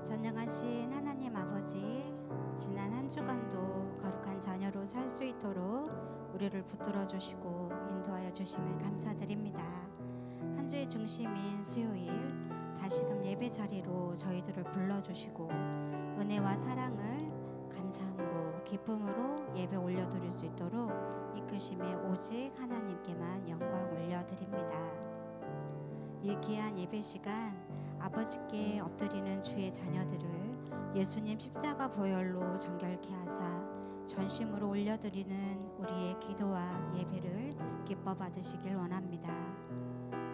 전능하신 하나님 아버지, 지난 한 주간도 거룩한 자녀로 살 수 있도록 우리를 붙들어 주시고 인도하여 주심을 감사드립니다. 한 주의 중심인 수요일 다시금 예배 자리로 저희들을 불러주시고 은혜와 사랑을 감사함으로 기쁨으로 예배 올려드릴 수 있도록 이끄심에 오직 하나님께만 영광 올려드립니다. 이 귀한 예배 시간 아버지께 엎드리는 주의 자녀들을 예수님 십자가 보혈로 정결케 하사 전심으로 올려드리는 우리의 기도와 예배를 기뻐 받으시길 원합니다.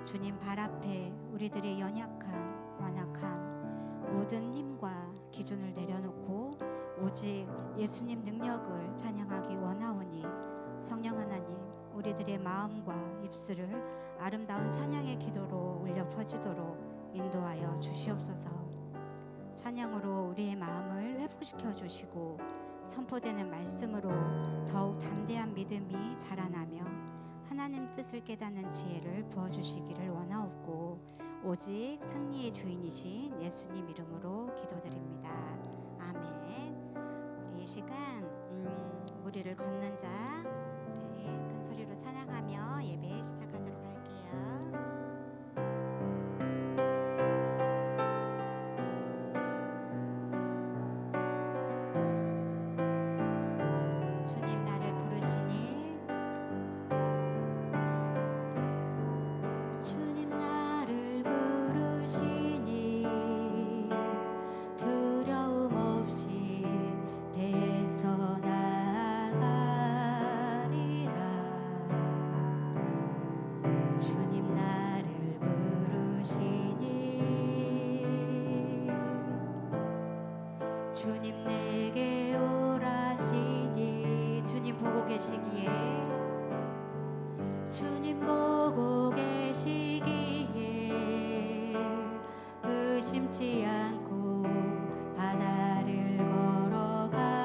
주님 발 앞에 우리들의 연약함, 완악함, 모든 힘과 기준을 내려놓고 오직 예수님 능력을 찬양하기 원하오니 성령 하나님, 우리들의 마음과 입술을 아름다운 찬양의 기도로 울려 퍼지도록 인도하여 주시옵소서. 찬양으로 우리의 마음을 회복시켜 주시고 선포되는 말씀으로 더욱 담대한 믿음이 자라나며 하나님 뜻을 깨닫는 지혜를 부어주시기를 원하옵고 오직 승리의 주인이신 예수님 이름으로 기도드립니다. 아멘. 우리 이 시간 무리를 걷는 자 큰 소리로 찬양하며 예배 시작하도록 할게요. 주님 나를 부르시니 주님 나를 부르시니 두려움 없이 배에서 나가리라. 주님 나를 부르시니 주님 내게 오라시니 주님 보고 계시기에 주님 보고 계시기에 의심치 않고 바다를 걸어가리라.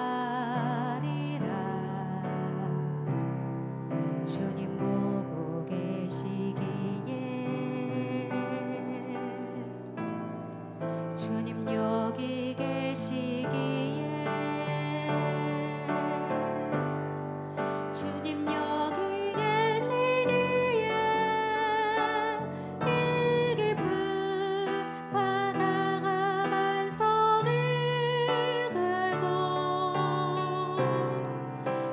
주님 보고 계시기에 주님 여기 계시기에 주님 여기 계시기에 이 깊은 바다가 반석이 되고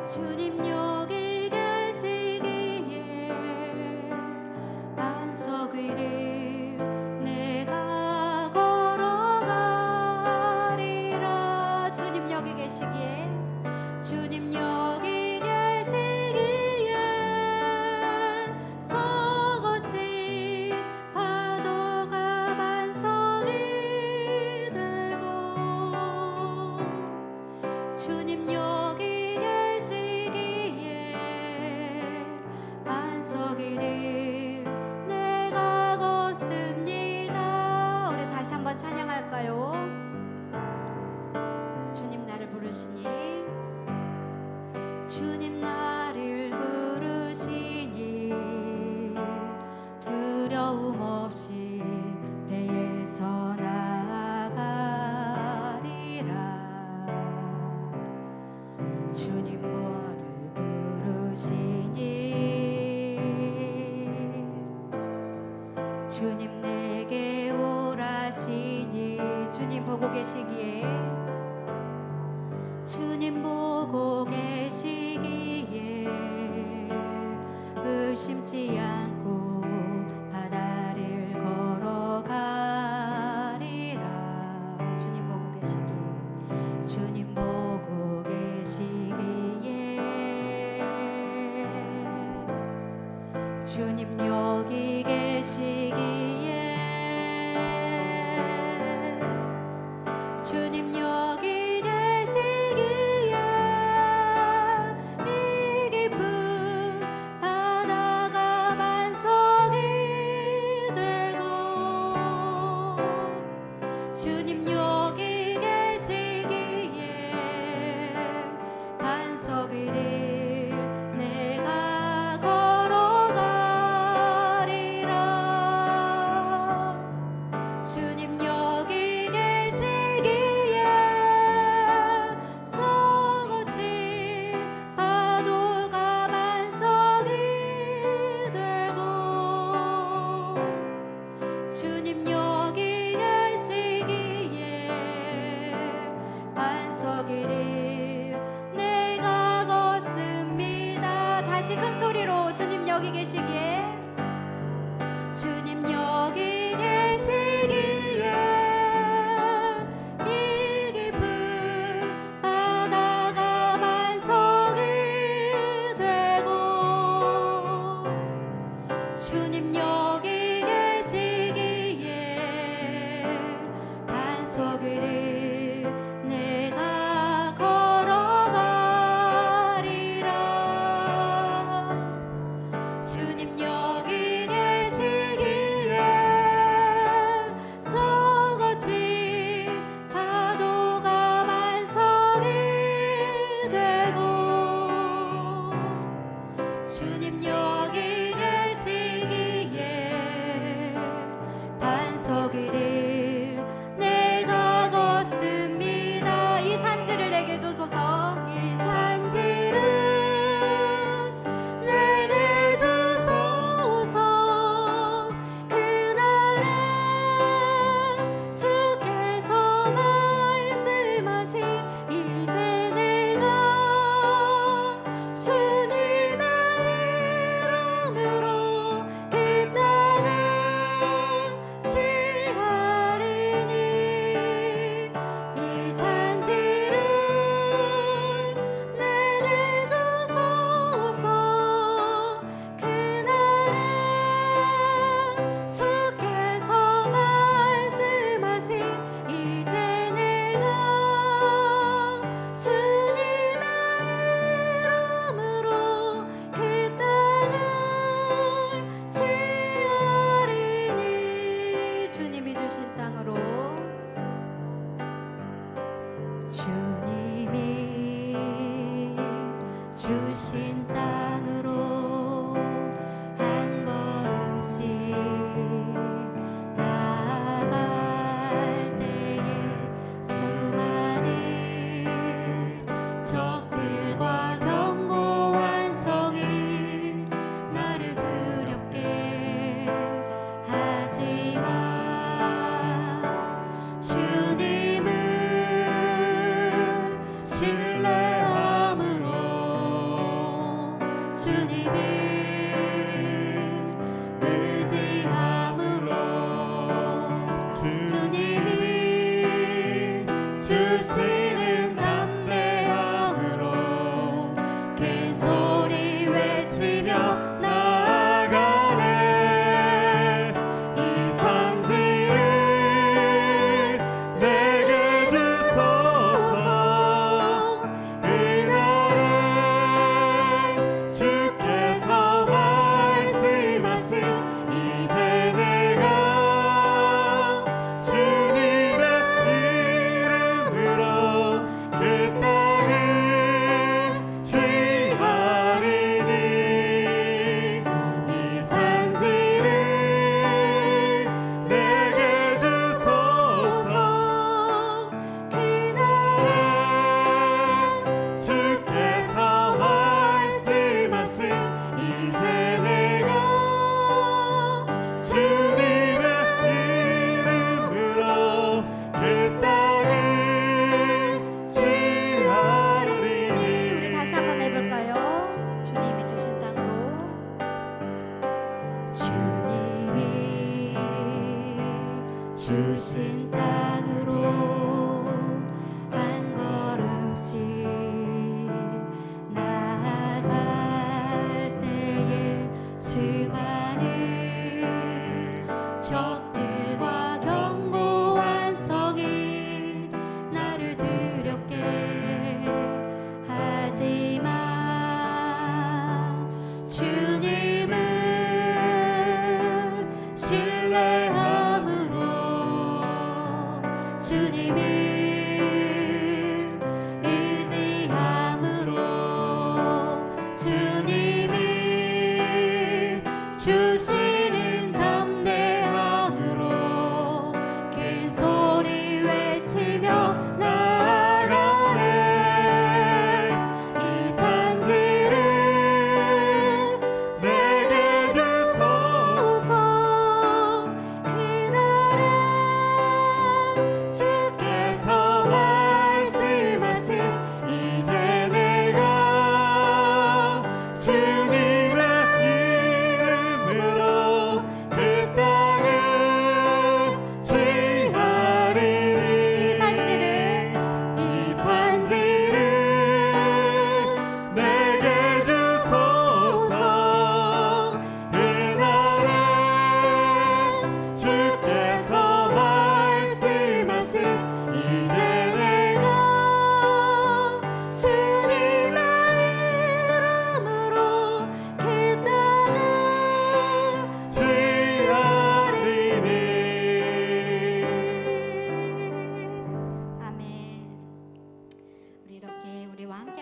주님 여기 계시기에 반석 위를 내가 걸어가리라. 주님 여기 계시기에 주님 여기 계시기에 저것이 파도가 반석이 되고 주님 여기 계시기에 반석 위를 내가 걷습니다. 우리 다시 한번 찬양할까요? 주님 나를 부르시니 주님 나를 부르시니 두려움 없이 배에서 나가리라. 주님 뭐를 부르시니 주님 내게 오라시니 주님 보고 계시기에 주님 보고 계시기에 의심치 않고 바다를 걸어가리라. 주님 보고 계시기에 주님 보고 계시기에 주님 여기 계시기에 주님 여기 계시기에 이 깊은 바다가 반석이 되고 주님 여기 계시기에 반석 위를 내가 걸어가리라. 주님 여기 계시기에 여기 계시기에 주님 여기 계시기에 이 깊은 바다가 반석이 되고 주님 여기 계시기에 반석 위를 내가 걸어가리라 주님 여기 계시기에 저것이 파도가 반석이 되고 주님 여기 계시기에 반석 위를 내가 걷습니다. 이 산지를 내게 주소서. 이 산지를 내게 주소서. 그날에 주께서 말씀하신 이제 내가 주님의 이름으로 그 땅을 취하리니 이 산지를 내게 주소서. 그날에 주께서 말씀하신 이제 내가 주님의 이름으로 그 땅을 취하리니 주님이 주신 땅으로 주님이 주신 땅으로 한 걸음씩 나아갈 때에 수많은 적들과 견고한 성이 나를 두렵게 하지만 주님은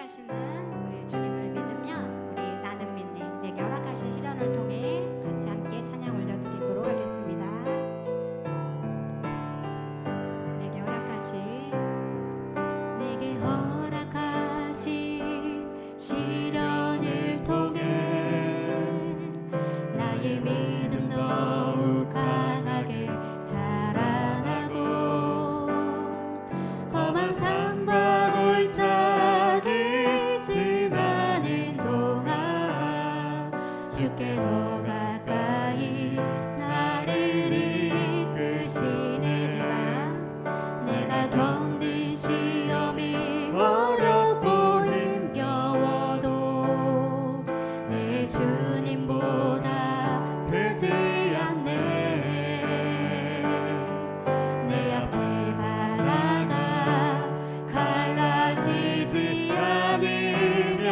사랑하시는 우리 주님을 믿으며 우리 나는 믿네 내게 허락하신 시련을 통해 같이 함께 찬양 올려드리도록 하겠습니다. 내게 허락하신 시련을 통해 나의 믿음 더욱 강하게 자라나고 험한 산과 골짜기 지나는 동안 주께 더 가까이 나를 이끄시네. 내가 견딘 시험이 어렵고 힘겨워도 내 주님보다 크지 않네. 내 앞에 바다가 갈라지지 않으며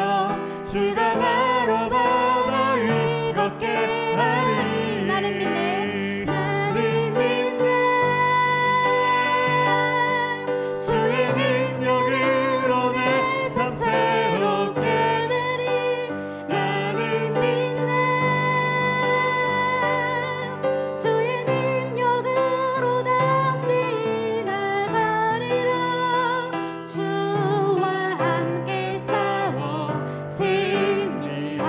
주가 나로 바다를 걷게 하리니 나는 믿네. 나는 믿네. 주의 능력으로 내 삶 새롭게 되리. 나는 믿네. 주의 능력으로 담대히 나가리라. 주와 함께 싸워 승리하리라.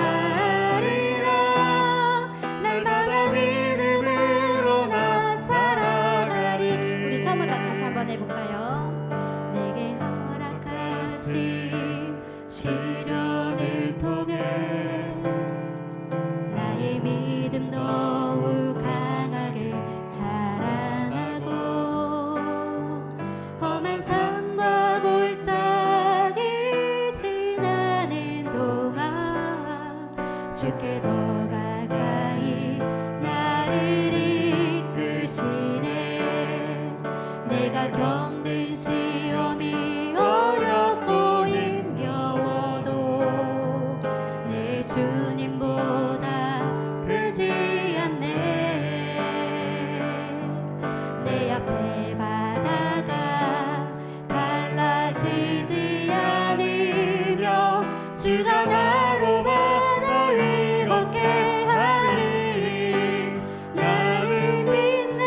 날마다 믿음으로 나 살아가리. 우리 사모다 다시 한번 해볼까요? 내게 허락하신 시련을 통해 나의 믿음 더욱 강하게 자라나고 험한 산과 골짜기 지나는 동안 주께 더 가까이 나를 이끄시네. 내가 겪는 시험이 어렵고 힘겨워도 내 주님보다 크지 않네. 내 앞에 바다가 갈라지지 않으며 주가 나로 바다를 걷게 하리. 나는 믿네.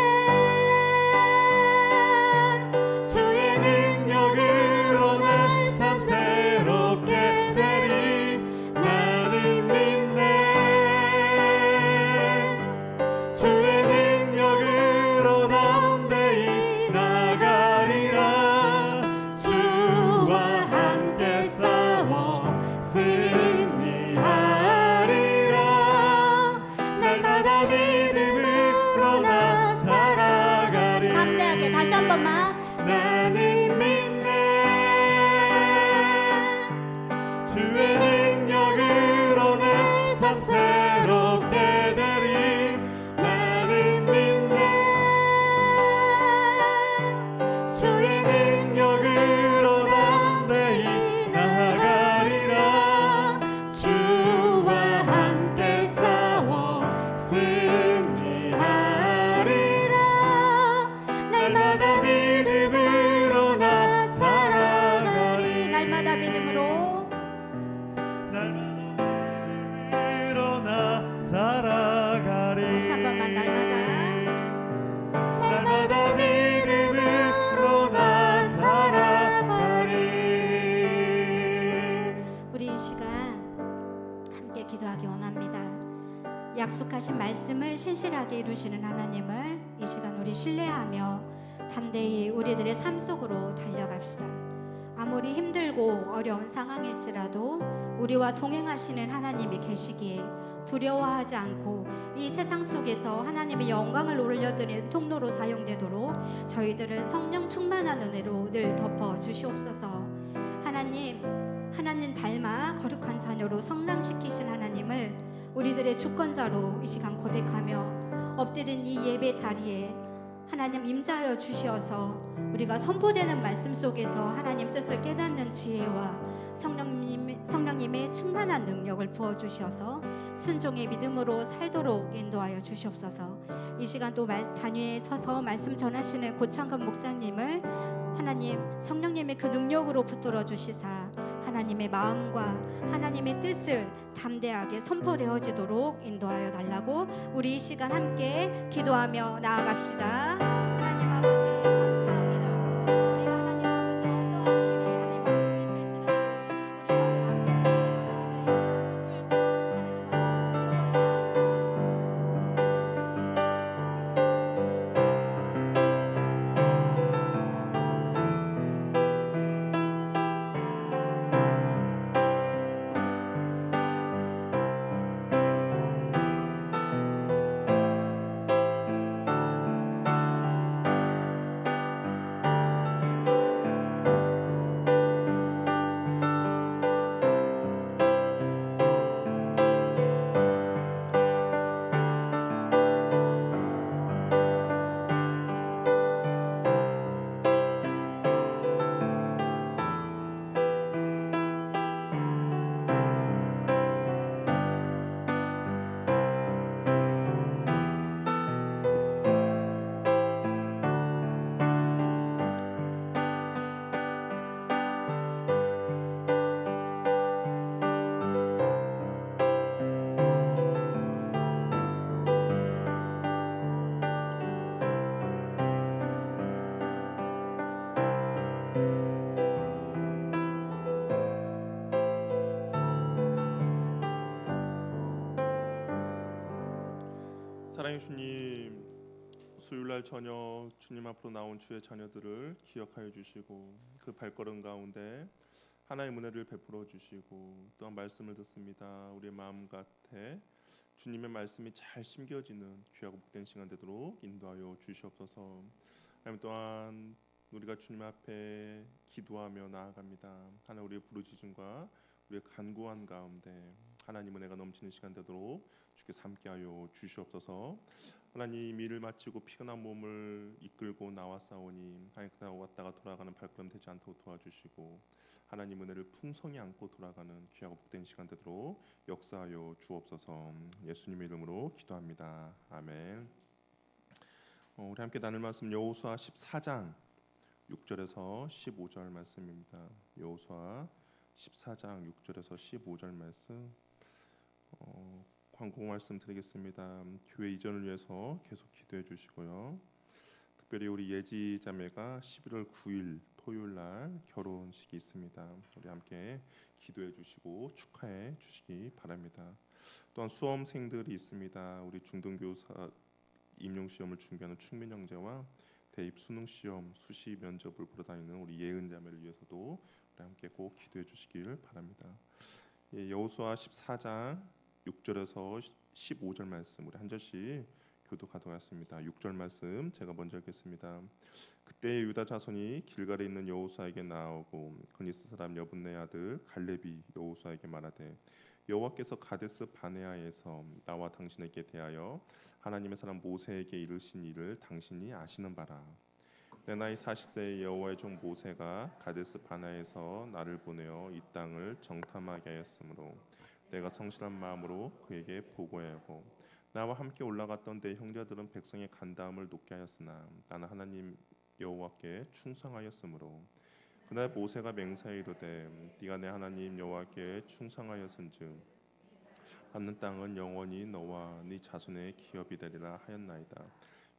주의 능력으로 내 삶 새롭게 되리. 나는 믿네. 주의 능력으로 담대히 나가리라. 주와 함께 싸워 승리하리라. 날마다 믿음으로 나 살아가리. 담대하게 다시 한 번만. 나는 믿네. 주의 능력으로 내 삶 새롭게 되리. 나는 믿네. 주의 능력으로 담대히 나가리라. 주와 함께 싸워 승리하리라. 날마다 믿음으로 나 살아가리. 날마다 믿음으로. 날마다 믿음으로 나 살아가리. 다시 한 번만. 날마다 믿음으로 나 살아가리. 우리 이 시간 함께 기도하기 원합니다. 약속하신 말씀을 신실하게 이루시는 하나님을 이 시간 우리 신뢰하며 담대히 우리들의 삶 속으로 달려갑시다. 아무리 힘들고 어려운 상황일지라도 우리와 동행하시는 하나님이 계시기에 두려워하지 않고 이 세상 속에서 하나님의 영광을 올려드리는 통로로 사용되도록 저희들을 성령 충만한 은혜로 늘 덮어 주시옵소서. 하나님 닮아 거룩한 자녀로 성장시키신 하나님을 우리들의 주권자로 이 시간 고백하며 엎드린 이 예배 자리에 하나님 임자하여 주시어서 우리가 선포되는 말씀 속에서 하나님 뜻을 깨닫는 지혜와 성령님의 충만한 능력을 부어주셔서 순종의 믿음으로 살도록 인도하여 주시옵소서. 이 시간 또 단위에 서서 말씀 전하시는 고창근 목사님을 하나님 성령님의 그 능력으로 붙들어 주시사 하나님의 마음과 하나님의 뜻을 담대하게 선포되어지도록 인도하여 달라고 우리 이 시간 함께 기도하며 나아갑시다. 하나님 아버지 감사합니다. 우리가 하나님 아버지 어떠한 길이 하나님 앞에 서 있을지라도 우리 모두 함께 하시는 하나님을 이 시간 붙들고 하나님 아버지 두려워하지 않고 사랑의 주님, 수요일날 저녁 주님 앞으로 나온 주의 자녀들을 기억하여 주시고 그 발걸음 가운데 하나의 은혜를 베풀어 주시고 또한 말씀을 듣습니다. 우리의 마음 같아 주님의 말씀이 잘 심겨지는 귀하고 복된 시간 되도록 인도하여 주시옵소서. 하나님 또한 우리가 주님 앞에 기도하며 나아갑니다. 하나님 우리의 부르짖음과 우리의 간구한 가운데 하나님 은혜가 넘치는 시간 되도록 주께서 함께하여 주시옵소서. 하나님 일을 마치고 피곤한 몸을 이끌고 나왔사오니 하나님 그날 왔다가 돌아가는 발걸음 되지 않도록 도와주시고 하나님 은혜를 풍성히 안고 돌아가는 귀하고 복된 시간 되도록 역사하여 주옵소서. 예수님의 이름으로 기도합니다. 아멘. 우리 함께 나눌 말씀 여호수아 14장 6절에서 15절 말씀입니다. 여호수아 14장 6절에서 15절 말씀 광고 말씀 드리겠습니다. 교회 이전을 위해서 계속 기도해 주시고요. 특별히 우리 예지 자매가 11월 9일 토요일 날 결혼식이 있습니다. 우리 함께 기도해 주시고 축하해 주시기 바랍니다. 또한 수험생들이 있습니다. 우리 중등교사 임용시험을 준비하는 충민 형제와 대입 수능시험 수시 면접을 보러 다니는 우리 예은 자매를 위해서도 우리 함께 꼭 기도해 주시길 바랍니다. 여호수아 14장 6절에서 15절 말씀 우리 한 절씩 교독하도록 하겠습니다. 6절 말씀 제가 먼저 읽겠습니다. 그때 유다 자손이 길갈에 있는 여호수아에게 나오고 그니스 사람 여분네 아들 갈렙이 여호수아에게 말하되 여호와께서 가데스 바네아에서 나와 당신에게 대하여 하나님의 사람 모세에게 이르신 일을 당신이 아시는 바라. 내 나이 40세의 여호와의 종 모세가 가데스 바네아에서 나를 보내어 이 땅을 정탐하게 하였으므로 내가 성실한 마음으로 그에게 보고하고 나와 함께 올라갔던 내 형제들은 백성의 간다함을 높게 하였으나 나는 하나님 여호와께 충성하였으므로 그날 모세가 맹세하여 이르되 네가 내 하나님 여호와께 충성하였은즉 받는 땅은 영원히 너와 네 자손의 기업이 되리라 하였나이다.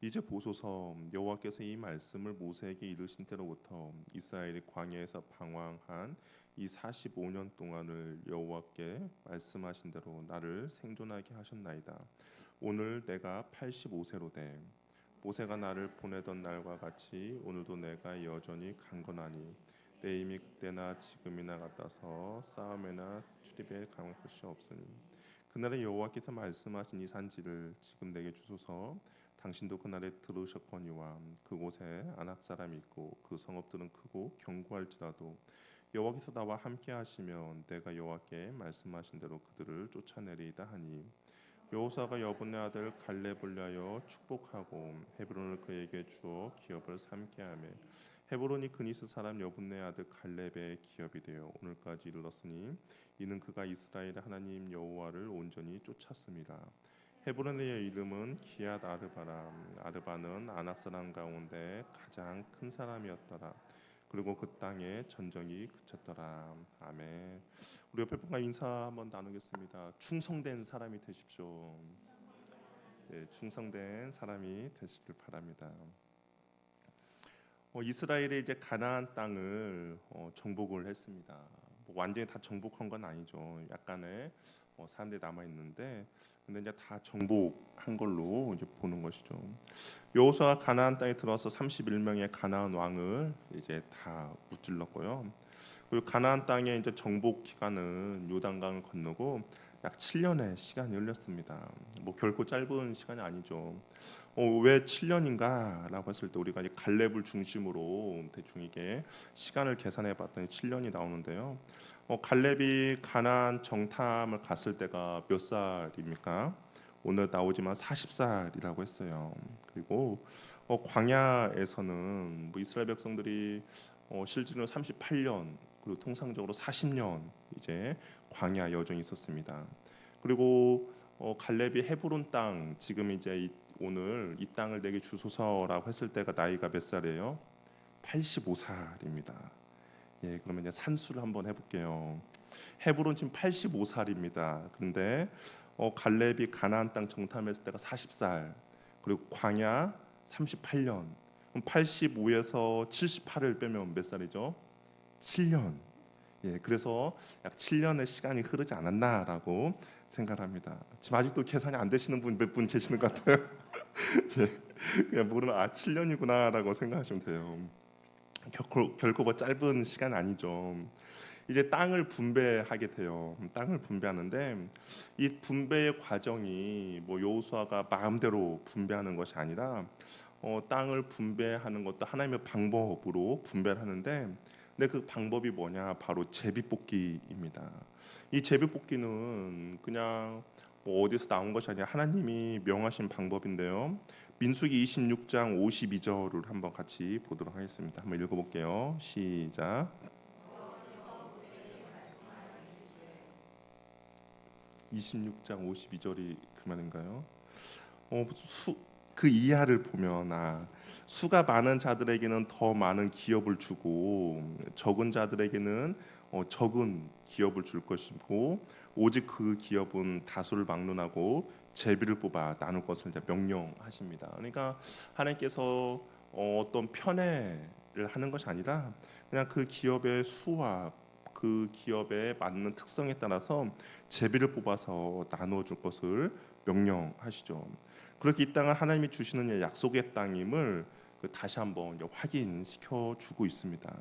이제 보소서 여호와께서 이 말씀을 모세에게 이르신 때로부터 이스라엘이 광야에서 방황한 이 45년 동안을 여호와께 말씀하신 대로 나를 생존하게 하셨나이다. 오늘 내가 85세로 돼 모세가 나를 보내던 날과 같이 오늘도 내가 여전히 강건하니 내 힘이 그때나 지금이나 같아서 싸움에나 출입에 강할 것이 없으니 그날에 여호와께서 말씀하신 이 산지를 지금 내게 주소서. 당신도 그날에 들으셨거니와 그곳에 아낙 사람이 있고 그 성읍들은 크고 견고할지라도 여호와께서 나와 함께 하시면 내가 여호와께 말씀하신 대로 그들을 쫓아내리이다 하니 여호수아가 여분네 아들 갈렙을 위하여 축복하고 헤브론을 그에게 주어 기업을 삼게 하며 헤브론이 그니스 사람 여분네 아들 갈렙의 기업이 되어 오늘까지 이르렀으니 이는 그가 이스라엘의 하나님 여호와를 온전히 쫓았습니다. 헤브론의 이름은 기앗 아르바라. 아르바는 아낙 사람 가운데 가장 큰 사람이었더라. 그리고 그 땅에 전쟁이 그쳤더라. 아멘. 우리 옆에 분과 인사 한번 나누겠습니다. 충성된 사람이 되십시오. 네, 충성된 사람이 되시길 바랍니다. 이스라엘이 이제 가나안 땅을 정복을 했습니다. 뭐 완전히 다 정복한 건 아니죠. 약간의 사람들이 남아 있는데, 근데 이제 다 정복한 걸로 이제 보는 것이죠. 여호수아가 가나안 땅에 들어와서 31명의 가나안 왕을 이제 다 무찔렀고요. 그리고 가나안 땅의 이제 정복 기간은 요단강을 건너고 약 7년의 시간이 흘렸습니다. 뭐 결코 짧은 시간이 아니죠. 왜 7년인가라고 했을 때 우리가 이제 갈렙을 중심으로 대충 이게 시간을 계산해 봤더니 7년이 나오는데요. 갈렙이 가나안 정탐을 갔을 때가 몇 살입니까? 오늘 나오지만 40살이라고 했어요. 그리고 광야에서는 뭐 이스라엘 백성들이 실제로 38년 그리고 통상적으로 40년 이제 광야 여정이 있었습니다. 그리고 갈렙이 헤브론 땅 지금 이제 오늘 이 땅을 내게 주소서라고 했을 때가 나이가 몇 살이에요? 85살입니다. 예, 그러면 이제 산수를 한번 해볼게요. 헤브론 지금 85살입니다. 그런데 갈렙이 가나안 땅 정탐했을 때가 40살, 그리고 광야 38년. 그럼 85에서 78을 빼면 몇 살이죠? 7년. 예, 그래서 약 7년의 시간이 흐르지 않았나라고 생각합니다. 지금 아직도 계산이 안 되시는 분 몇 분 계시는 것 같아요. 예, 그냥 모르면 7년이구나라고 생각하시면 돼요. 결코 뭐 짧은 시간 아니죠. 이제 땅을 분배하게 돼요. 땅을 분배하는데 이 분배의 과정이 뭐 여호수아가 마음대로 분배하는 것이 아니라 땅을 분배하는 것도 하나님의 방법으로 분배를 하는데, 근데 그 방법이 뭐냐? 바로 제비뽑기입니다. 이 제비뽑기는 그냥 뭐 어디서 나온 것이 아니라 하나님이 명하신 방법인데요. 민수기 26장 52절을 한번 같이 보도록 하겠습니다. 한번 읽어볼게요. 시작. 26장 52절이 그 말인가요? 그 이하를 보면 수가 많은 자들에게는 더 많은 기업을 주고 적은 자들에게는 적은 기업을 줄 것이고 오직 그 기업은 다수를 막론하고 제비를 뽑아 나눌 것을 이제 명령하십니다. 그러니까 하나님께서 어떤 편애를 하는 것이 아니라 그냥 그 기업의 수와 그 기업에 맞는 특성에 따라서 제비를 뽑아서 나누어 줄 것을 명령하시죠. 그렇게 이 땅은 하나님이 주시는 약속의 땅임을 다시 한번 확인시켜 주고 있습니다.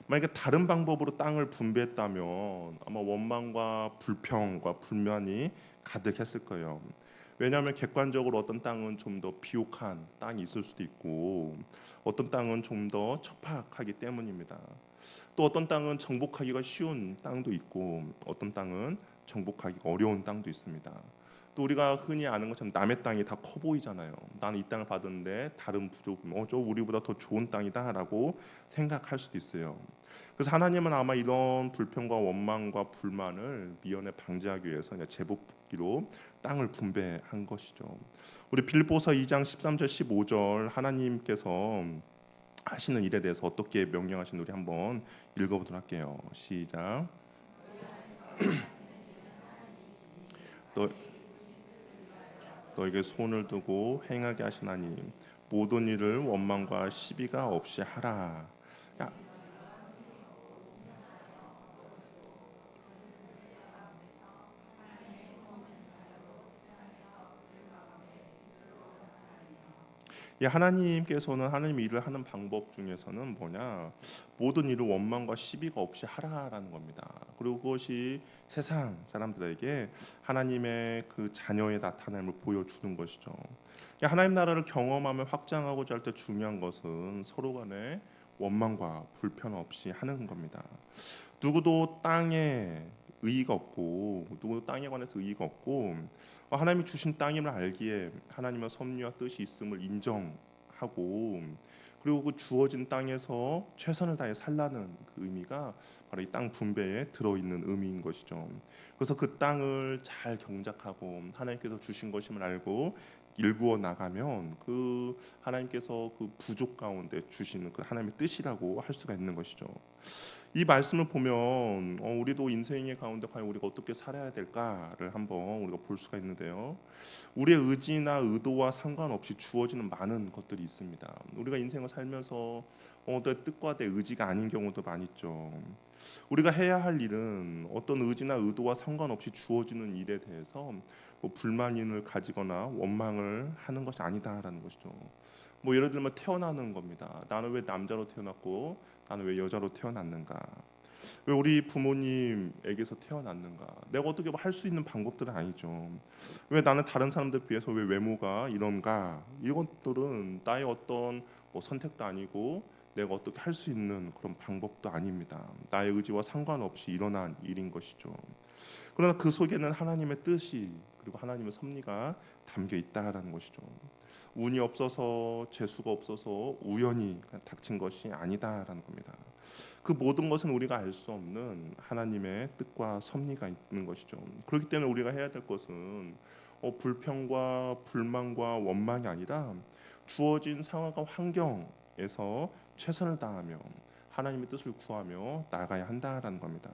만약에 다른 방법으로 땅을 분배했다면 아마 원망과 불평과 불만이 가득했을 거예요. 왜냐하면 객관적으로 어떤 땅은 좀 더 비옥한 땅이 있을 수도 있고 어떤 땅은 좀 더 척박하기 때문입니다. 또 어떤 땅은 정복하기가 쉬운 땅도 있고 어떤 땅은 정복하기가 어려운 땅도 있습니다. 또 우리가 흔히 아는 것처럼 남의 땅이 다 커 보이잖아요. 나는 이 땅을 받았는데 다른 부족은 저 우리보다 더 좋은 땅이다라고 생각할 수도 있어요. 그래서 하나님은 아마 이런 불평과 원망과 불만을 미연에 방지하기 위해서 제복기로 땅을 분배한 것이죠. 우리 빌립보서 2장 13절 15절 하나님께서 하시는 일에 대해서 어떻게 명령하신 우리 한번 읽어보도록 할게요. 시작. 너에게 손을 두고 행하게 하시나니 모든 일을 원망과 시비가 없이 하라. 야, 하나님께서는 하나님 일을 하는 방법 중에서는 뭐냐? 모든 일을 원망과 시비가 없이 하라라는 겁니다. 그리고 그것이 세상 사람들에게 하나님의 그 자녀의 나타남을 보여주는 것이죠. 하나님 나라를 경험하며 확장하고자 할 때 중요한 것은 서로 간에 원망과 불편 없이 하는 겁니다. 누구도 땅에 의의가 없고 누구도 땅에 관해서 의의가 없고 하나님이 주신 땅임을 알기에 하나님의 섭리와 뜻이 있음을 인정하고 그리고 그 주어진 땅에서 최선을 다해 살라는 그 의미가 바로 이 땅 분배에 들어있는 의미인 것이죠. 그래서 그 땅을 잘 경작하고 하나님께서 주신 것임을 알고 일구어 나가면 그 하나님께서 그 부족 가운데 주시는 그 하나님의 뜻이라고 할 수가 있는 것이죠. 이 말씀을 보면 우리도 인생의 가운데 과연 우리가 어떻게 살아야 될까를 한번 우리가 볼 수가 있는데요. 우리의 의지나 의도와 상관없이 주어지는 많은 것들이 있습니다. 우리가 인생을 살면서 내 뜻과 내 의지가 아닌 경우도 많이 있죠. 우리가 해야 할 일은 어떤 의지나 의도와 상관없이 주어지는 일에 대해서 불만을 가지거나 원망을 하는 것이 아니다라는 것이죠. 예를 들면 태어나는 겁니다. 나는 왜 남자로 태어났고 나는 왜 여자로 태어났는가? 왜 우리 부모님에게서 태어났는가? 내가 어떻게 할 수 있는 방법들은 아니죠. 왜 나는 다른 사람들 비해서 왜 외모가 이런가? 이것들은 나의 어떤 선택도 아니고 내가 어떻게 할 수 있는 그런 방법도 아닙니다. 나의 의지와 상관없이 일어난 일인 것이죠. 그러나 그 속에는 하나님의 뜻이 그리고 하나님의 섭리가 담겨 있다라는 것이죠. 운이 없어서 재수가 없어서 우연히 닥친 것이 아니다라는 겁니다. 그 모든 것은 우리가 알 수 없는 하나님의 뜻과 섭리가 있는 것이죠. 그렇기 때문에 우리가 해야 될 것은 불평과 불만과 원망이 아니라 주어진 상황과 환경에서 최선을 다하며 하나님의 뜻을 구하며 나아가야 한다라는 겁니다.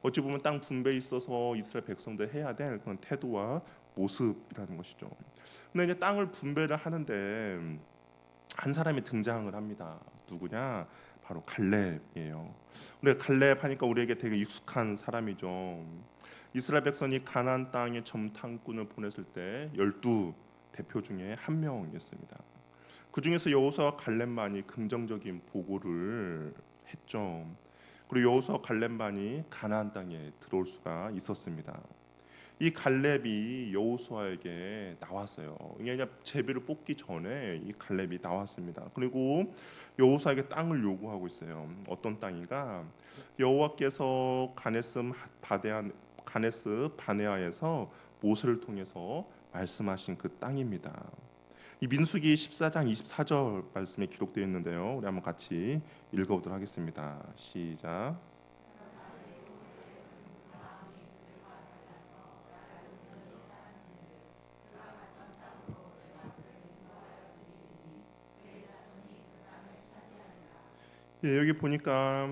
어찌 보면 땅 분배에 있어서 이스라엘 백성들 해야 될 그런 태도와 모습이라는 것이죠. 근데 이제 땅을 분배를 하는데 한 사람이 등장을 합니다. 누구냐? 바로 갈렙이에요. 우리가 갈렙 하니까 우리에게 되게 익숙한 사람이죠. 이스라엘 백성이 가나안 땅에 점탕꾼을 보냈을 때 12 대표 중에 한 명이었습니다. 그 중에서 여호수아와 갈렙만이 긍정적인 보고를 했죠. 그리고 여호수아와 갈렙만이 가나안 땅에 들어올 수가 있었습니다. 이 갈렙이 여호수아에게 나왔어요. 이게 제비를 뽑기 전에 이 갈렙이 나왔습니다. 그리고 여호수아에게 땅을 요구하고 있어요. 어떤 땅인가? 여호와께서 가네스 바네아에서 모세를 통해서 말씀하신 그 땅입니다. 이 민수기 14장 24절 말씀에 기록되어 있는데요. 우리 한번 같이 읽어보도록 하겠습니다. 시작. 예, 여기 보니까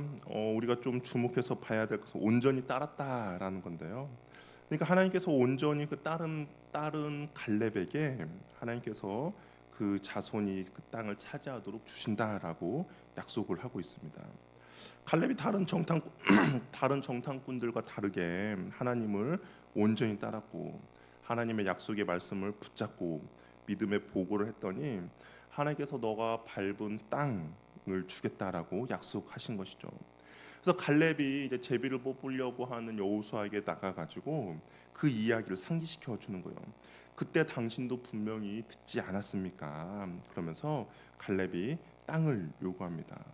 우리가 좀 주목해서 봐야 될 것은 온전히 따랐다라는 건데요. 그러니까 하나님께서 온전히 그 따른 갈렙에게 하나님께서 그 자손이 그 땅을 차지하도록 주신다라고 약속을 하고 있습니다. 갈렙이 다른 정탐꾼들과 다르게 하나님을 온전히 따랐고 하나님의 약속의 말씀을 붙잡고 믿음의 보고를 했더니 하나님께서 너가 밟은 땅을 주겠다라고 약속하신 것이죠. 그래서 갈렙이 이제 제비를 뽑으려고 하는 여호수아에게 나가가지고 그 이야기를 상기시켜 주는 거예요. 그때 당신도 분명히 듣지 않았습니까? 그러면서 갈렙이 땅을 요구합니다.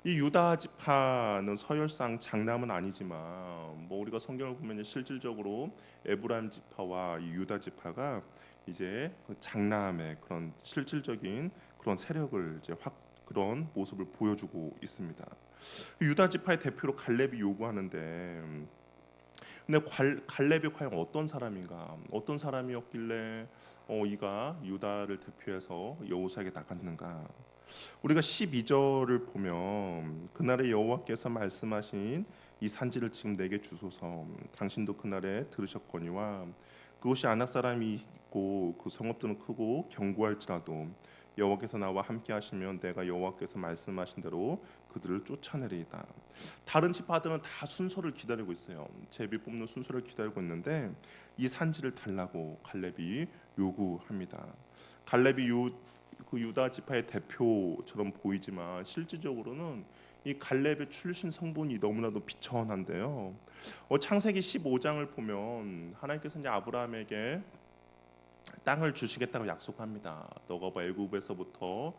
이 유다 지파는 서열상 장남은 아니지만 우리가 성경을 보면 실질적으로 에브라임 지파와 이 유다 지파가 이제 그 장남의 그런 실질적인 그런 세력을 이제 그런 모습을 보여주고 있습니다. 유다 지파의 대표로 갈렙이 요구하는데 근데 갈렙이 과연 어떤 사람인가? 어떤 사람이었길래 이가 유다를 대표해서 여호수아에게 나갔는가? 우리가 12절을 보면 그날에 여호와께서 말씀하신 이 산지를 지금 내게 주소서 당신도 그날에 들으셨거니와 그곳이 아낙 사람이 있고 그 성읍들은 크고 견고할지라도 여호와께서 나와 함께 하시면 내가 여호와께서 말씀하신 대로 그들을 쫓아내리이다. 다른 지파들은 다 순서를 기다리고 있어요. 제비 뽑는 순서를 기다리고 있는데 이 산지를 달라고 갈렙이 요구합니다. 갈렙이 그 유다 지파의 대표처럼 보이지만 실질적으로는 이 갈렙의 출신 성분이 너무나도 비천한데요. 창세기 15장을 보면 하나님께서 이제 아브라함에게 땅을 주시겠다고 약속합니다. 너가 애굽에서부터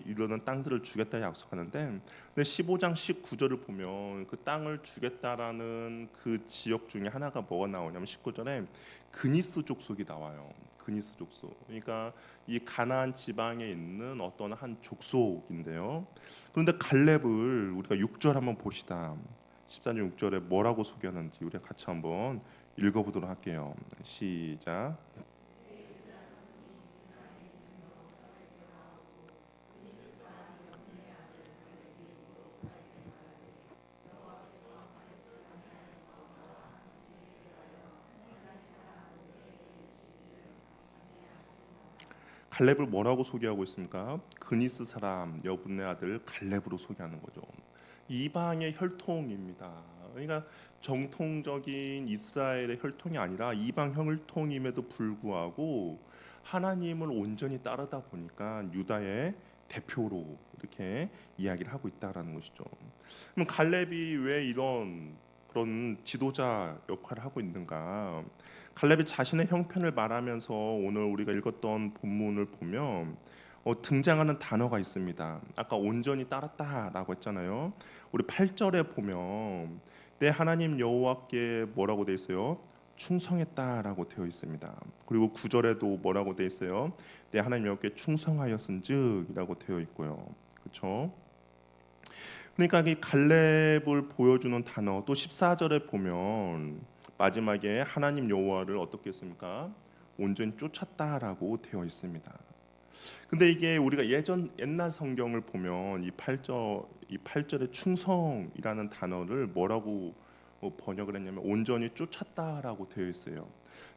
이러는 땅들을 주겠다 약속하는데 근데 15장 19절을 보면 그 땅을 주겠다라는 그 지역 중에 하나가 뭐가 나오냐면 19절에 그니스 족속이 나와요. 그니스 족속. 그러니까 이 가나안 지방에 있는 어떤 한 족속인데요. 그런데 갈렙을 우리가 6절 한번 봅시다. 14장 6절에 뭐라고 소개하는지 우리 같이 한번 읽어보도록 할게요. 시작. 갈렙을 뭐라고 소개하고 있습니까? 그니스 사람 여분의 아들 갈렙으로 소개하는 거죠. 이방의 혈통입니다. 그러니까 정통적인 이스라엘의 혈통이 아니라 이방 혈통임에도 불구하고 하나님을 온전히 따르다 보니까 유다의 대표로 이렇게 이야기를 하고 있다라는 것이죠. 그럼 갈렙이 왜 이런 그런 지도자 역할을 하고 있는가? 갈렙이 자신의 형편을 말하면서 오늘 우리가 읽었던 본문을 보면 등장하는 단어가 있습니다. 아까 온전히 따랐다라고 했잖아요. 우리 8절에 보면 내 하나님 여호와께 뭐라고 돼 있어요? 충성했다라고 되어 있습니다. 그리고 9절에도 뭐라고 돼 있어요? 내 하나님 여호와께 충성하였은즉이라고 되어 있고요. 그렇죠? 그러니까 이 갈렙을 보여주는 단어 또 14절에 보면 마지막에 하나님 여호와를 어떻게 했습니까? 온전히 쫓았다라고 되어 있습니다. 근데 이게 우리가 옛날 성경을 보면 이 8절의 충성이라는 단어를 뭐라고 번역을 했냐면 온전히 쫓았다라고 되어 있어요.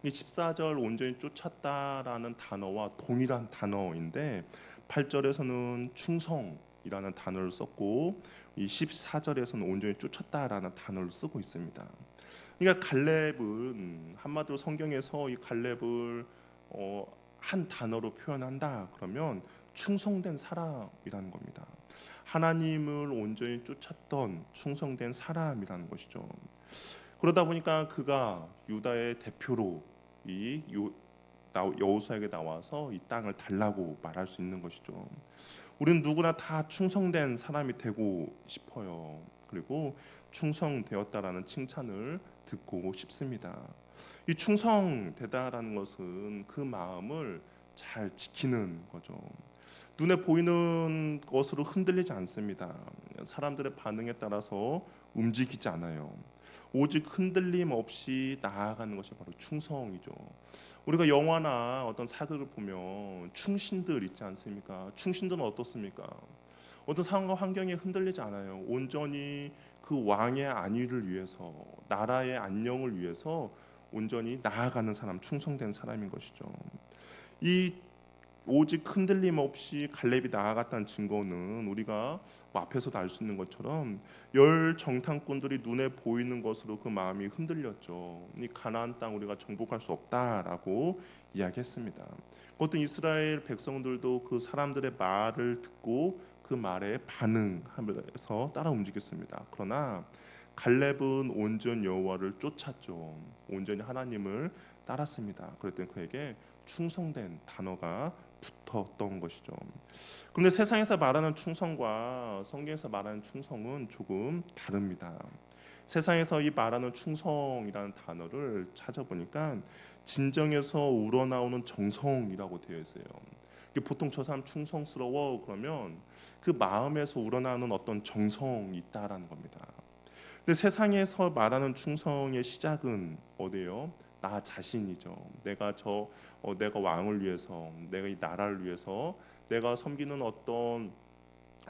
이 14절 온전히 쫓았다라는 단어와 동일한 단어인데 8절에서는 충성이라는 단어를 썼고 이 14절에서는 온전히 쫓았다라는 단어를 쓰고 있습니다. 그러니까 갈렙은 한마디로 성경에서 이 갈렙을 한 단어로 표현한다 그러면 충성된 사람이라는 겁니다. 하나님을 온전히 쫓았던 충성된 사람이라는 것이죠. 그러다 보니까 그가 유다의 대표로 이 여호수아에게 나와서 이 땅을 달라고 말할 수 있는 것이죠. 우리는 누구나 다 충성된 사람이 되고 싶어요. 그리고 충성되었다라는 칭찬을 듣고 싶습니다. 이 충성되다라는 것은 그 마음을 잘 지키는 거죠. 눈에 보이는 것으로 흔들리지 않습니다. 사람들의 반응에 따라서 움직이지 않아요. 오직 흔들림 없이 나아가는 것이 바로 충성이죠. 우리가 영화나 어떤 사극을 보면 충신들 있지 않습니까? 충신들은 어떻습니까? 어떤 상황과 환경에 흔들리지 않아요. 온전히 그 왕의 안위를 위해서, 나라의 안녕을 위해서 온전히 나아가는 사람, 충성된 사람인 것이죠. 이 오직 흔들림 없이 갈렙이 나아갔다는 증거는 우리가 앞에서도 알 수 있는 것처럼 열 정탐꾼들이 눈에 보이는 것으로 그 마음이 흔들렸죠. 이 가나안 땅 우리가 정복할 수 없다라고 이야기했습니다. 그것도 이스라엘 백성들도 그 사람들의 말을 듣고 그 말에 반응하면서 따라 움직였습니다. 그러나 갈렙은 온전 여호와를 쫓았죠. 온전히 하나님을 따랐습니다. 그랬더니 그에게 충성된 단어가 붙었던 것이죠. 그런데 세상에서 말하는 충성과 성경에서 말하는 충성은 조금 다릅니다. 세상에서 이 말하는 충성이라는 단어를 찾아보니까 진정에서 우러나오는 정성이라고 되어 있어요. 보통 저 사람 충성스러워 그러면 그 마음에서 우러나오는 어떤 정성이 있다라는 겁니다. 근데 세상에서 말하는 충성의 시작은 어디예요? 나 자신이죠. 내가 왕을 위해서, 내가 이 나라를 위해서, 내가 섬기는 어떤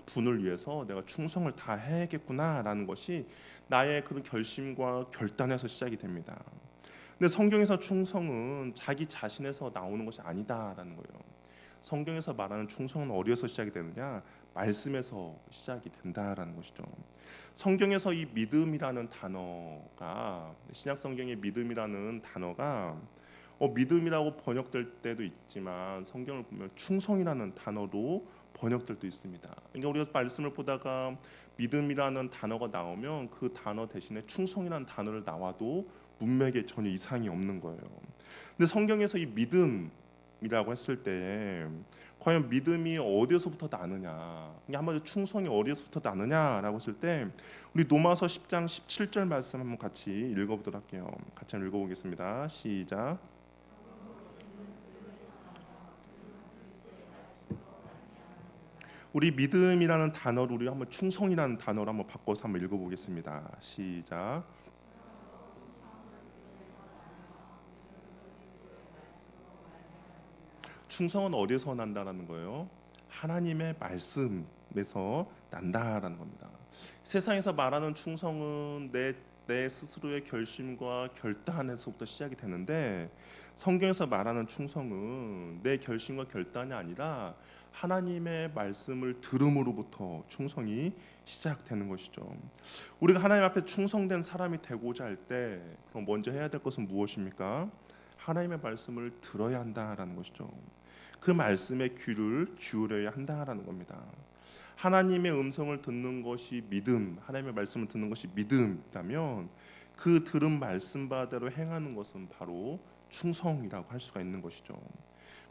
분을 위해서 내가 충성을 다해야겠구나라는 것이 나의 그런 결심과 결단에서 시작이 됩니다. 근데 성경에서 충성은 자기 자신에서 나오는 것이 아니다라는 거예요. 성경에서 말하는 충성은 어디에서 시작이 되느냐? 말씀에서 시작이 된다라는 것이죠. 성경에서 이 믿음이라는 단어가 신약 성경의 믿음이라는 단어가 믿음이라고 번역될 때도 있지만 성경을 보면 충성이라는 단어로 번역될 때 있습니다. 그러니까 우리가 말씀을 보다가 믿음이라는 단어가 나오면 그 단어 대신에 충성이라는 단어를 나와도 문맥에 전혀 이상이 없는 거예요. 근데 성경에서 이 믿음이라고 했을 때 과연 믿음이 어디에서부터 나느냐, 한마디로 충성이 어디에서부터 나느냐라고 했을 때 우리 로마서 10장 17절 말씀 한번 같이 읽어보도록 할게요. 같이 한번 읽어보겠습니다. 시작. 우리 믿음이라는 단어를 우리 한번 충성이라는 단어로 한번 바꿔서 한번 읽어보겠습니다. 시작. 충성은 어디서 난다라는 거예요? 하나님의 말씀에서 난다라는 겁니다. 세상에서 말하는 충성은 내 스스로의 결심과 결단에서부터 시작이 되는데 성경에서 말하는 충성은 내 결심과 결단이 아니라 하나님의 말씀을 들음으로부터 충성이 시작되는 것이죠. 우리가 하나님 앞에 충성된 사람이 되고자 할 때 그럼 먼저 해야 될 것은 무엇입니까? 하나님의 말씀을 들어야 한다라는 것이죠. 그 말씀에 귀를 기울여야 한다라는 겁니다. 하나님의 음성을 듣는 것이 믿음, 하나님의 말씀을 듣는 것이 믿음이라면 그 들은 말씀 바대로 행하는 것은 바로 충성이라고 할 수가 있는 것이죠.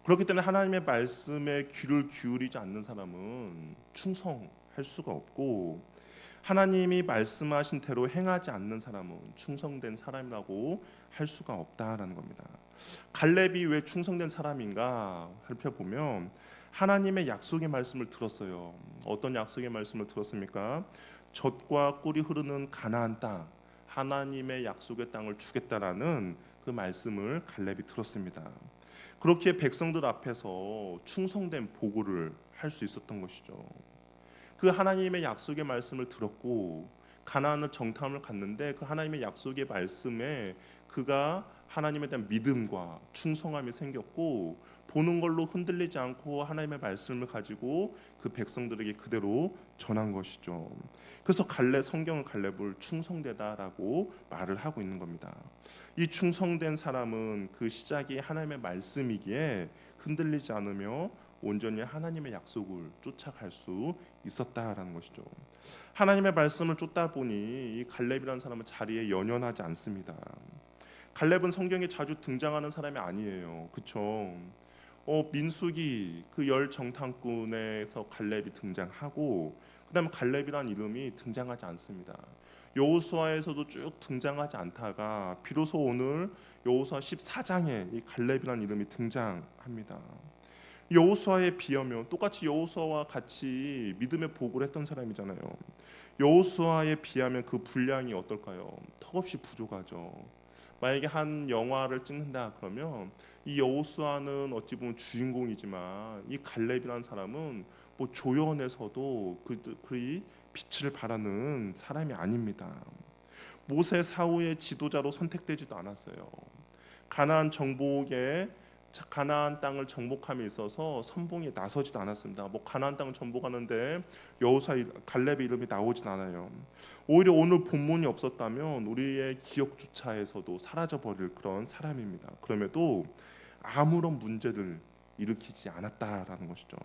그렇기 때문에 하나님의 말씀에 귀를 기울이지 않는 사람은 충성할 수가 없고, 하나님이 말씀하신 대로 행하지 않는 사람은 충성된 사람이라고 할 수가 없다라는 겁니다. 갈렙이 왜 충성된 사람인가 살펴보면 하나님의 약속의 말씀을 들었어요. 어떤 약속의 말씀을 들었습니까? 젖과 꿀이 흐르는 가나안 땅, 하나님의 약속의 땅을 주겠다라는 그 말씀을 갈렙이 들었습니다. 그렇기에 백성들 앞에서 충성된 보고를 할 수 있었던 것이죠. 그 하나님의 약속의 말씀을 들었고 가나안을 정탐을 갔는데 그 하나님의 약속의 말씀에 그가 하나님에 대한 믿음과 충성함이 생겼고, 보는 걸로 흔들리지 않고 하나님의 말씀을 가지고 그 백성들에게 그대로 전한 것이죠. 그래서 성경은 갈렙을 충성되다라고 말을 하고 있는 겁니다. 이 충성된 사람은 그 시작이 하나님의 말씀이기에 흔들리지 않으며 온전히 하나님의 약속을 쫓아갈 수 있었다라는 것이죠. 하나님의 말씀을 쫓다 보니 이 갈렙이라는 사람은 자리에 연연하지 않습니다. 갈렙은 성경에 자주 등장하는 사람이 아니에요. 그렇죠? 민수기 그 열 정탐꾼에서 갈렙이 등장하고, 그다음에 갈렙이라는 이름이 등장하지 않습니다. 여호수아에서도 쭉 등장하지 않다가 비로소 오늘 여호수아 14장에 이 갈렙이라는 이름이 등장합니다. 여호수아에 비하면 똑같이 여호수아와 같이 믿음의 보고를 했던 사람이잖아요. 여호수아에 비하면 그 분량이 어떨까요? 턱없이 부족하죠. 만약에 한 영화를 찍는다 그러면 이 여호수아는 어찌 보면 주인공이지만 이 갈렙이라는 사람은 뭐 조연에서도 그리 빛을 발하는 사람이 아닙니다. 모세 사후의 지도자로 선택되지도 않았어요. 가나안 정복에 가나안 땅을 정복함에 있어서 선봉에 나서지도 않았습니다. 뭐 가나안 땅을 정복하는데 여호수아 갈렙의 이름이 나오진 않아요. 오히려 오늘 본문이 없었다면 우리의 기억조차에서도 사라져 버릴 그런 사람입니다. 그럼에도 아무런 문제를 일으키지 않았다라는 것이죠.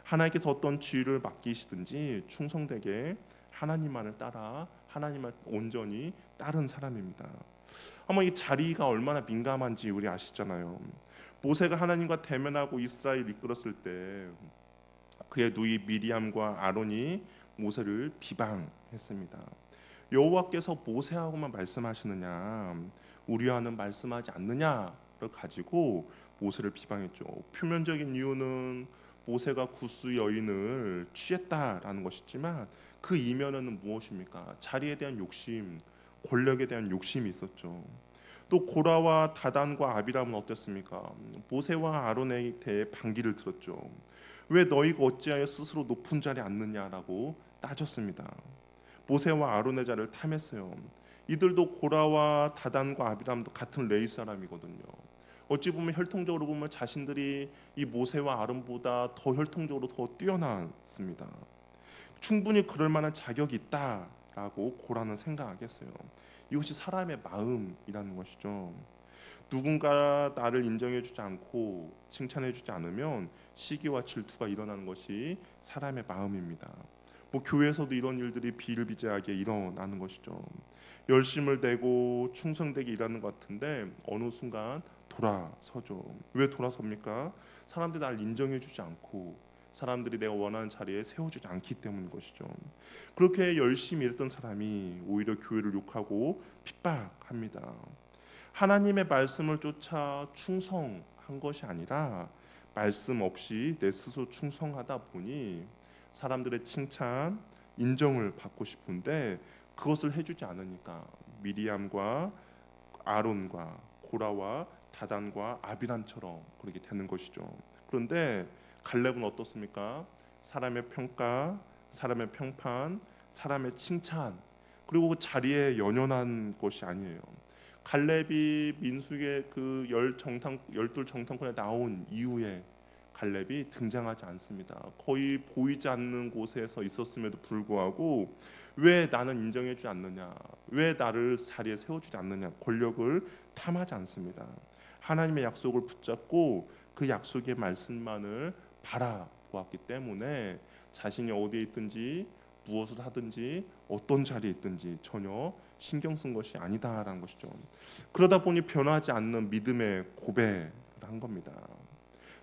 하나님께서 어떤 지위를 맡기시든지 충성되게 하나님만을 따라 하나님을 온전히 따른 사람입니다. 아마 이 자리가 얼마나 민감한지 우리 아시잖아요. 모세가 하나님과 대면하고 이스라엘 이끌었을 때 그의 누이 미리암과 아론이 모세를 비방했습니다. 여호와께서 모세하고만 말씀하시느냐, 우리와는 말씀하지 않느냐를 가지고 모세를 비방했죠. 표면적인 이유는 모세가 구스 여인을 취했다라는 것이지만 그 이면에는 무엇입니까? 자리에 대한 욕심, 권력에 대한 욕심이 있었죠. 또 고라와 다단과 아비람은 어땠습니까? 모세와 아론에 대해 반기를 들었죠. 왜 너희가 어찌하여 스스로 높은 자리에 앉느냐라고 따졌습니다. 모세와 아론의 자리를 탐했어요. 이들도 고라와 다단과 아비람도 같은 레위 사람이거든요. 어찌 보면 혈통적으로 보면 자신들이 이 모세와 아론보다 더 혈통적으로 더 뛰어났습니다. 충분히 그럴 만한 자격이 있다라고 고라는 생각하겠어요. 이것이 사람의 마음이라는 것이죠. 누군가 나를 인정해주지 않고 칭찬해주지 않으면 시기와 질투가 일어나는 것이 사람의 마음입니다. 뭐 교회에서도 이런 일들이 비일비재하게 일어나는 것이죠. 열심을 내고 충성되게 일하는 것 같은데 어느 순간 돌아서죠. 왜 돌아섭니까? 사람들이 나를 인정해주지 않고 사람들이 내가 원하는 자리에 세워주지 않기 때문인 것이죠. 그렇게 열심히 일했던 사람이 오히려 교회를 욕하고 핍박합니다. 하나님의 말씀을 쫓아 충성한 것이 아니라 말씀 없이 내 스스로 충성하다 보니 사람들의 칭찬, 인정을 받고 싶은데 그것을 해주지 않으니까 미리암과 아론과 고라와 다단과 아비람처럼 그렇게 되는 것이죠. 그런데 갈렙은 어떻습니까? 사람의 평가, 사람의 평판, 사람의 칭찬, 그리고 그 자리에 연연한 것이 아니에요. 갈렙이 민수의 그 열둘 정탐꾼에 나온 이후에 갈렙이 등장하지 않습니다. 거의 보이지 않는 곳에서 있었음에도 불구하고 왜 나는 인정해주지 않느냐, 왜 나를 자리에 세워주지 않느냐, 권력을 탐하지 않습니다. 하나님의 약속을 붙잡고 그 약속의 말씀만을 바라보았기 때문에 자신이 어디에 있든지 무엇을 하든지 어떤 자리에 있든지 전혀 신경 쓴 것이 아니다라는 것이죠. 그러다 보니 변하지 않는 믿음의 고백을 한 겁니다.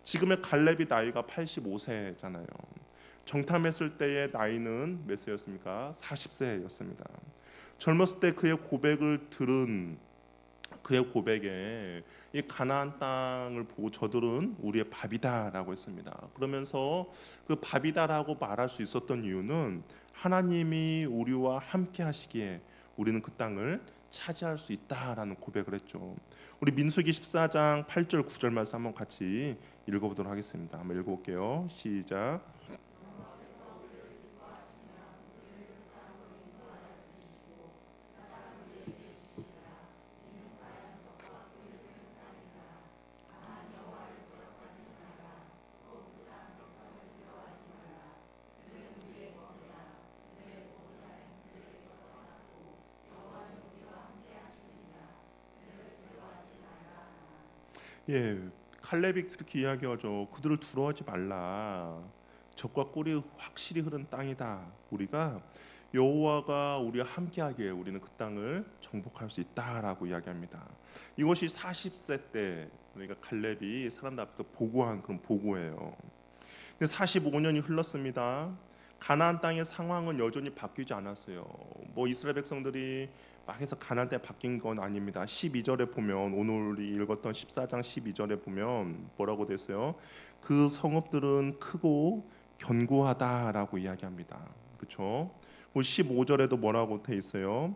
지금의 갈렙이 나이가 85세잖아요. 정탐했을 때의 나이는 몇 세였습니까? 40세였습니다. 젊었을 때 그의 고백을 들은 그의 고백에 이 가나안 땅을 보고 저들은 우리의 밥이다라고 했습니다. 그러면서 그 밥이다라고 말할 수 있었던 이유는 하나님이 우리와 함께 하시기에 우리는 그 땅을 차지할 수 있다라는 고백을 했죠. 우리 민수기 14장 8절 9절 말씀 한번 같이 읽어보도록 하겠습니다. 한번 읽어볼게요. 시작. 예, 칼렙이 그렇게 이야기하죠. 그들을 두려워하지 말라. 적과 꿀이 확실히 흐른 땅이다. 우리가 여호와가 우리와 함께하기에 우리는 그 땅을 정복할 수 있다라고 이야기합니다. 이것이 40세 때 그러니까 칼렙이 사람들 앞에서 보고한 그런 보고예요. 근데 45년이 흘렀습니다. 가나안 땅의 상황은 여전히 바뀌지 않았어요. 뭐 이스라엘 백성들이 막 해서 가나안 땅에 바뀐 건 아닙니다. 12절에 보면 오늘 읽었던 14장 12절에 보면 뭐라고 됐어요? 그 성읍들은 크고 견고하다라고 이야기합니다. 그렇죠? 15절에도 뭐라고 돼 있어요?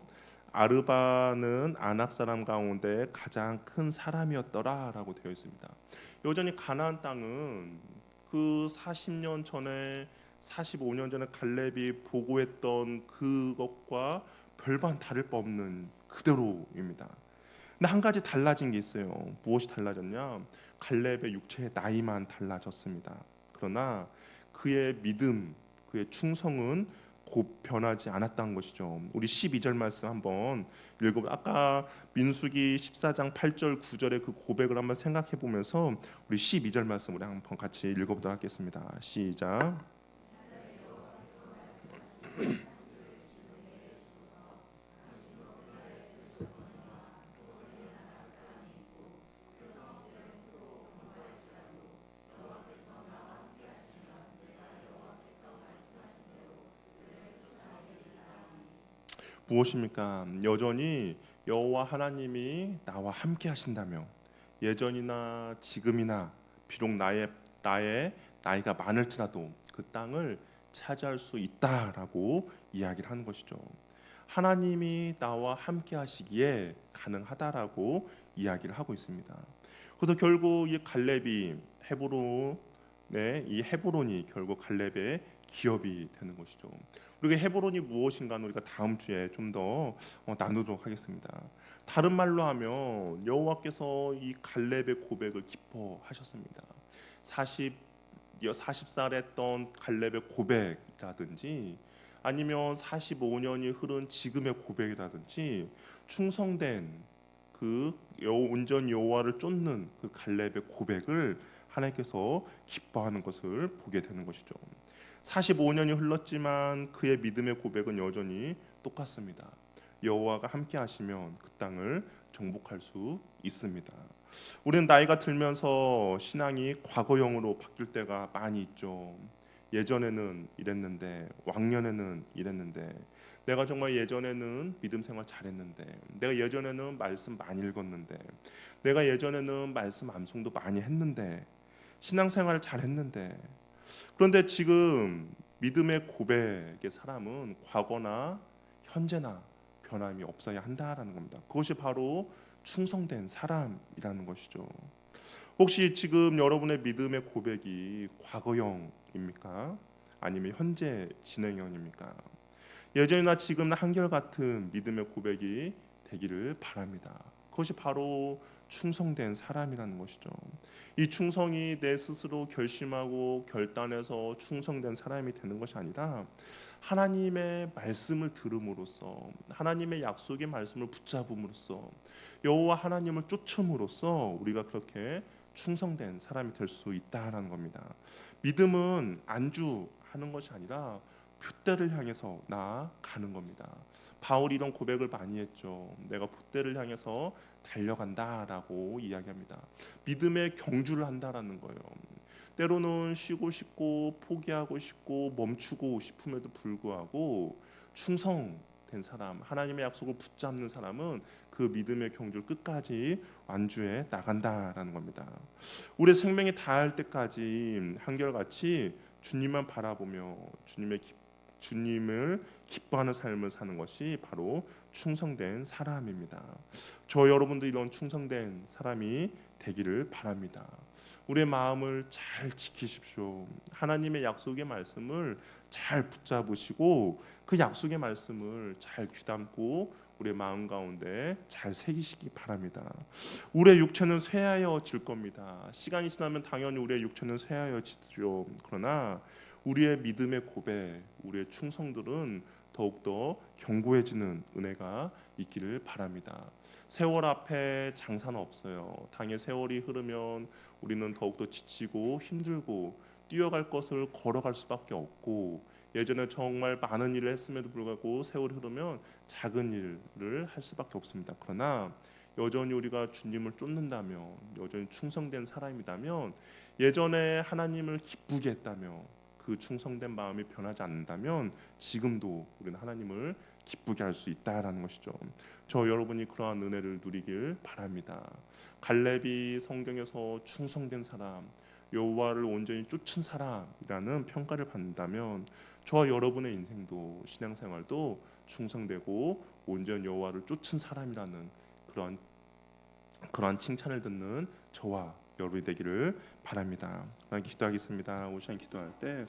아르바는 아낙 사람 가운데 가장 큰 사람이었더라라고 되어 있습니다. 여전히 가나안 땅은 그 40년 전에 45년 전에 갈렙이 보고했던 그것과 별반 다를 바 없는 그대로입니다. 근데 한 가지 달라진 게 있어요. 무엇이 달라졌냐? 갈렙의 육체의 나이만 달라졌습니다. 그러나 그의 믿음, 그의 충성은 곧 변하지 않았다는 것이죠. 우리 12절 말씀 한번 읽어. 아까 민수기 14장 8절 9절의 그 고백을 한번 생각해 보면서 우리 12절 말씀 우리 한번 같이 읽어보도록 하겠습니다. 시작. 무엇입니까? 여전히 여호와 하나님이 나와 함께 하신다며 예전이나 지금이나 비록 나의 나이가 많을지라도 그 땅을 차지할 수 있다라고 이야기를 하는 것이죠. 하나님이 나와 함께 하시기에 가능하다라고 이야기를 하고 있습니다. 그래서 결국 이 갈렙이 이 헤브론이 결국 갈렙의 기업이 되는 것이죠. 우리가 헤브론이 무엇인가는 우리가 다음 주에 좀 더 나누도록 하겠습니다. 다른 말로 하면 여호와께서 이 갈렙의 고백을 기뻐하셨습니다. 40살 했던 갈렙의 고백이라든지 아니면 45년이 흐른 지금의 고백이라든지 충성된 그 온전 여호와를 쫓는 그 갈렙의 고백을 하나님께서 기뻐하는 것을 보게 되는 것이죠. 45년이 흘렀지만 그의 믿음의 고백은 여전히 똑같습니다. 여호와가 함께 하시면 그 땅을 정복할 수 있습니다. 우리는 나이가 들면서 신앙이 과거형으로 바뀔 때가 많이 있죠. 예전에는 이랬는데, 왕년에는 이랬는데, 내가 정말 예전에는 믿음 생활 잘했는데, 내가 예전에는 말씀 많이 읽었는데, 내가 예전에는 말씀 암송도 많이 했는데, 신앙생활 잘했는데, 그런데 지금 믿음의 고백의 사람은 과거나 현재나 변함이 없어야 한다라는 겁니다. 그것이 바로 충성된 사람이라는 것이죠. 혹시 지금 여러분의 믿음의 고백이 과거형입니까? 아니면 현재 진행형입니까? 예전이나 지금이나 한결같은 믿음의 고백이 되기를 바랍니다. 그것이 바로 충성된 사람이라는 것이죠. 이 충성이 내 스스로 결심하고 결단해서 충성된 사람이 되는 것이 아니라 하나님의 말씀을 들음으로써, 하나님의 약속의 말씀을 붙잡음으로써, 여호와 하나님을 쫓음으로써 우리가 그렇게 충성된 사람이 될 수 있다라는 겁니다. 믿음은 안주하는 것이 아니라 둯대를 향해서 나아가는 겁니다. 바울이 이런 고백을 많이 했죠. 내가 둯대를 향해서 달려간다라고 이야기합니다. 믿음의 경주를 한다라는 거예요. 때로는 쉬고 싶고 포기하고 싶고 멈추고 싶음에도 불구하고 충성된 사람, 하나님의 약속을 붙잡는 사람은 그 믿음의 경주를 끝까지 완주해 나간다라는 겁니다. 우리 생명이 다할 때까지 한결같이 주님만 바라보며 주님을 기뻐하는 삶을 사는 것이 바로 충성된 사람입니다. 저 여러분도 이런 충성된 사람이 되기를 바랍니다. 우리의 마음을 잘 지키십시오. 하나님의 약속의 말씀을 잘 붙잡으시고 그 약속의 말씀을 잘 귀담고 우리의 마음 가운데 잘 새기시기 바랍니다. 우리의 육체는 쇠하여질 겁니다. 시간이 지나면 당연히 우리의 육체는 쇠하여지죠. 그러나 우리의 믿음의 고백, 우리의 충성들은 더욱더 견고해지는 은혜가 있기를 바랍니다. 세월 앞에 장사는 없어요. 당의 세월이 흐르면 우리는 더욱더 지치고 힘들고 뛰어갈 것을 걸어갈 수밖에 없고, 예전에 정말 많은 일을 했음에도 불구하고 세월이 흐르면 작은 일을 할 수밖에 없습니다. 그러나 여전히 우리가 주님을 쫓는다면, 여전히 충성된 사람이라면, 예전에 하나님을 기쁘게 했다며 그 충성된 마음이 변하지 않는다면 지금도 우리는 하나님을 기쁘게 할 수 있다라는 것이죠. 저 여러분이 그러한 은혜를 누리길 바랍니다. 갈렙이 성경에서 충성된 사람, 여호와를 온전히 쫓은 사람이라는 평가를 받는다면 저와 여러분의 인생도, 신앙생활도 충성되고 온전히 여호와를 쫓은 사람이라는 그러한 칭찬을 듣는 저와 여러분이 되기를 바랍니다. 기도하겠습니다. 오시간 기도할 때